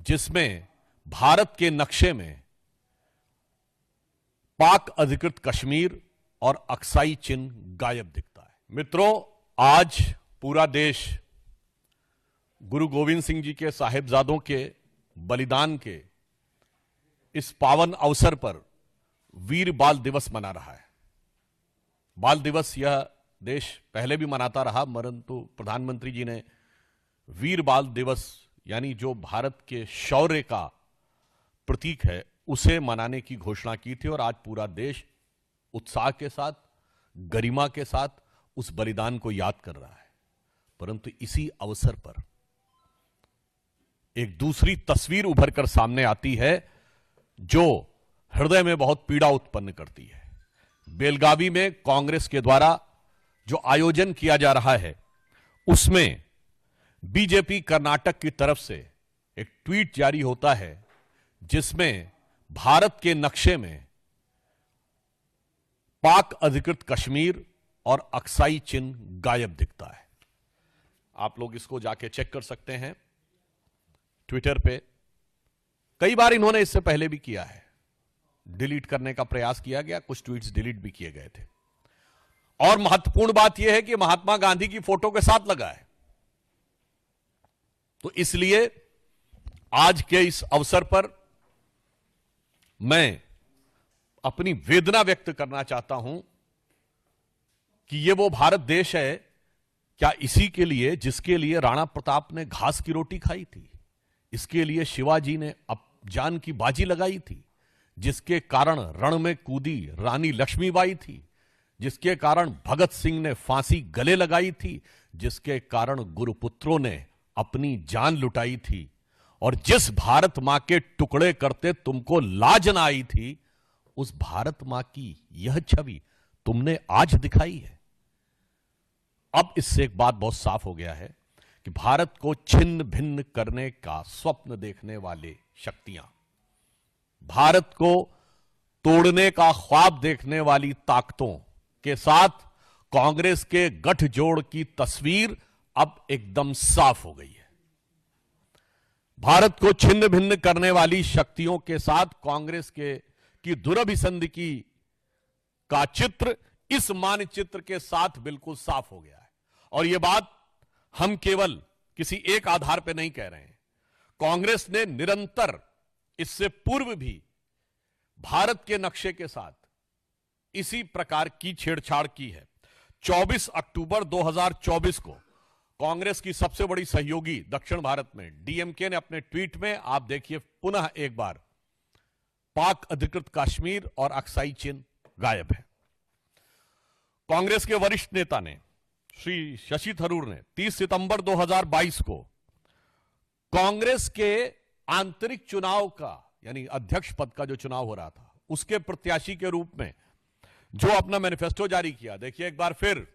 जिसमें भारत के नक्शे में पाक अधिकृत कश्मीर और अक्साई चिन्ह गायब दिखता है। मित्रों, आज पूरा देश गुरु गोविंद सिंह जी के साहिबजादों के बलिदान के इस पावन अवसर पर वीर बाल दिवस मना रहा है। बाल दिवस यह देश पहले भी मनाता रहा, परंतु प्रधानमंत्री जी ने वीर बाल दिवस यानी जो भारत के शौर्य का प्रतीक है उसे मनाने की घोषणा की थी और आज पूरा देश उत्साह के साथ, गरिमा के साथ उस बलिदान को याद कर रहा है। परंतु इसी अवसर पर एक दूसरी तस्वीर उभर कर सामने आती है जो हृदय में बहुत पीड़ा उत्पन्न करती है। बेलगावी में कांग्रेस के द्वारा जो आयोजन किया जा रहा है उसमें बीजेपी कर्नाटक की तरफ से एक ट्वीट जारी होता है जिसमें भारत के नक्शे में पाक अधिकृत कश्मीर और अक्साई चिन्ह गायब दिखता है। आप लोग इसको जाके चेक कर सकते हैं ट्विटर पे। कई बार इन्होंने इससे पहले भी किया है, डिलीट करने का प्रयास किया गया, कुछ ट्वीट्स डिलीट भी किए गए थे। और महत्वपूर्ण बात यह है कि महात्मा गांधी की फोटो के साथ लगा है। तो इसलिए आज के इस अवसर पर मैं अपनी वेदना व्यक्त करना चाहता हूं कि यह वो भारत देश है क्या इसी के लिए जिसके लिए राणा प्रताप ने घास की रोटी खाई थी, इसके लिए शिवाजी ने जान की बाजी लगाई थी, जिसके कारण रण में कूदी रानी लक्ष्मीबाई थी, जिसके कारण भगत सिंह ने फांसी गले लगाई थी, जिसके कारण गुरुपुत्रों ने अपनी जान लुटाई थी, और जिस भारत मां के टुकड़े करते तुमको लाज न आई थी, उस भारत मां की यह छवि तुमने आज दिखाई है। अब इससे एक बात बहुत साफ हो गया है कि भारत को छिन्न भिन्न करने का स्वप्न देखने वाले शक्तियां, भारत को तोड़ने का ख्वाब देखने वाली ताकतों के साथ कांग्रेस के गठजोड़ की तस्वीर अब एकदम साफ हो गई है। भारत को छिन्न भिन्न करने वाली शक्तियों के साथ कांग्रेस की दुरभिसंधि का चित्र इस मानचित्र के साथ बिल्कुल साफ हो गया है। और यह बात हम केवल किसी एक आधार पर नहीं कह रहे हैं। कांग्रेस ने निरंतर इससे पूर्व भी भारत के नक्शे के साथ इसी प्रकार की छेड़छाड़ की है। 24 अक्टूबर 2024 को कांग्रेस की सबसे बड़ी सहयोगी दक्षिण भारत में डीएमके ने अपने ट्वीट में, आप देखिए पुनः एक बार, पाक अधिकृत कश्मीर और अक्साई चिन्ह गायब है। कांग्रेस के वरिष्ठ नेता ने श्री शशि थरूर ने 30 सितंबर 2022 को कांग्रेस के आंतरिक चुनाव का यानी अध्यक्ष पद का जो चुनाव हो रहा था उसके प्रत्याशी के रूप में जो अपना मैनिफेस्टो जारी किया। देखिए एक बार फिर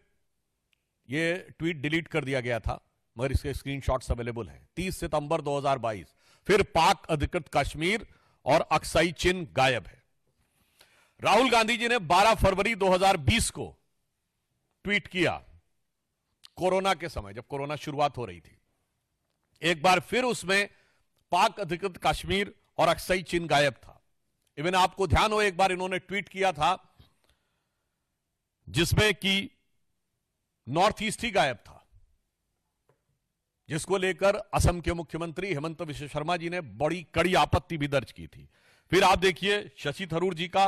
ये ट्वीट डिलीट कर दिया गया था मगर इसके स्क्रीनशॉट्स अवेलेबल हैं। 30 सितंबर 2022 फिर पाक अधिकृत कश्मीर और अक्साई चिन्ह गायब है। राहुल गांधी जी ने 12 फरवरी 2020 को ट्वीट किया कोरोना के समय, जब कोरोना शुरुआत हो रही थी। एक बार फिर उसमें पाक अधिकृत कश्मीर और अक्साई चिन्ह गायब था। इवन आपको ध्यान हो एक बार इन्होंने ट्वीट किया था जिसमें कि नॉर्थ ईस्ट ही गायब था, जिसको लेकर असम के मुख्यमंत्री हेमंत बिश्व शर्मा जी ने बड़ी कड़ी आपत्ति भी दर्ज की थी। फिर आप देखिए शशि थरूर जी का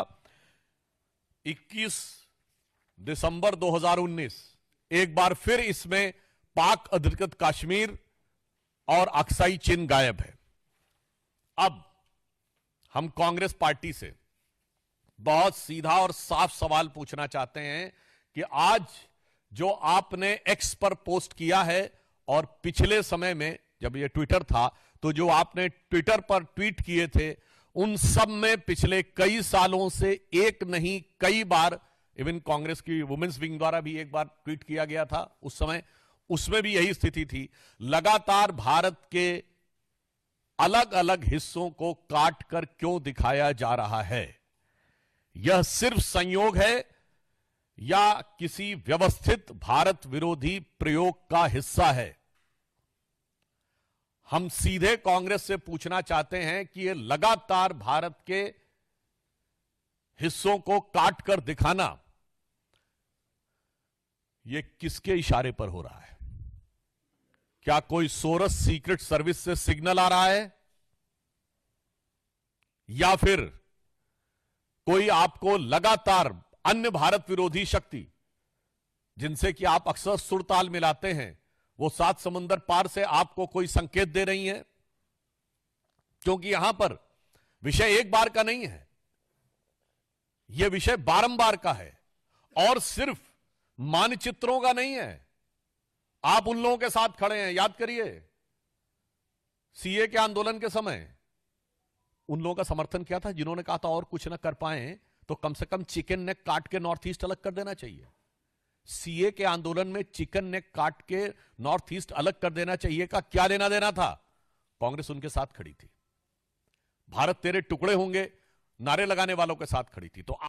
21 दिसंबर 2019 एक बार फिर इसमें पाक अधिकृत कश्मीर और अक्साई चिन्ह गायब है। अब हम कांग्रेस पार्टी से बहुत सीधा और साफ सवाल पूछना चाहते हैं कि आज जो आपने एक्स पर पोस्ट किया है और पिछले समय में जब ये ट्विटर था तो जो आपने ट्विटर पर ट्वीट किए थे उन सब में पिछले कई सालों से एक नहीं कई बार, इवन कांग्रेस की वुमेन्स विंग द्वारा भी एक बार ट्वीट किया गया था उस समय, उसमें भी यही स्थिति थी। लगातार भारत के अलग अलग हिस्सों को काट कर क्यों दिखाया जा रहा है? यह सिर्फ संयोग है या किसी व्यवस्थित भारत विरोधी प्रयोग का हिस्सा है? हम सीधे कांग्रेस से पूछना चाहते हैं कि ये लगातार भारत के हिस्सों को काट कर दिखाना, ये किसके इशारे पर हो रहा है? क्या कोई सोरस सीक्रेट सर्विस से सिग्नल आ रहा है, या फिर कोई आपको लगातार अन्य भारत विरोधी शक्ति जिनसे कि आप अक्सर सुरताल मिलाते हैं, वो 7 समुंदर पार से आपको कोई संकेत दे रही है? क्योंकि यहां पर विषय एक बार का नहीं है, यह विषय बारंबार का है और सिर्फ मानचित्रों का नहीं है। आप उन लोगों के साथ खड़े हैं, याद करिए सीए के आंदोलन के समय उन लोगों का समर्थन किया था जिन्होंने कहा था और कुछ ना कर पाए तो कम से कम चिकन नेक काट के नॉर्थ ईस्ट अलग कर देना चाहिए। सीए के आंदोलन में चिकन नेक काट के नॉर्थ ईस्ट अलग कर देना चाहिए का क्या लेना देना था? कांग्रेस उनके साथ खड़ी थी। भारत तेरे टुकड़े होंगे नारे लगाने वालों के साथ खड़ी थी। तो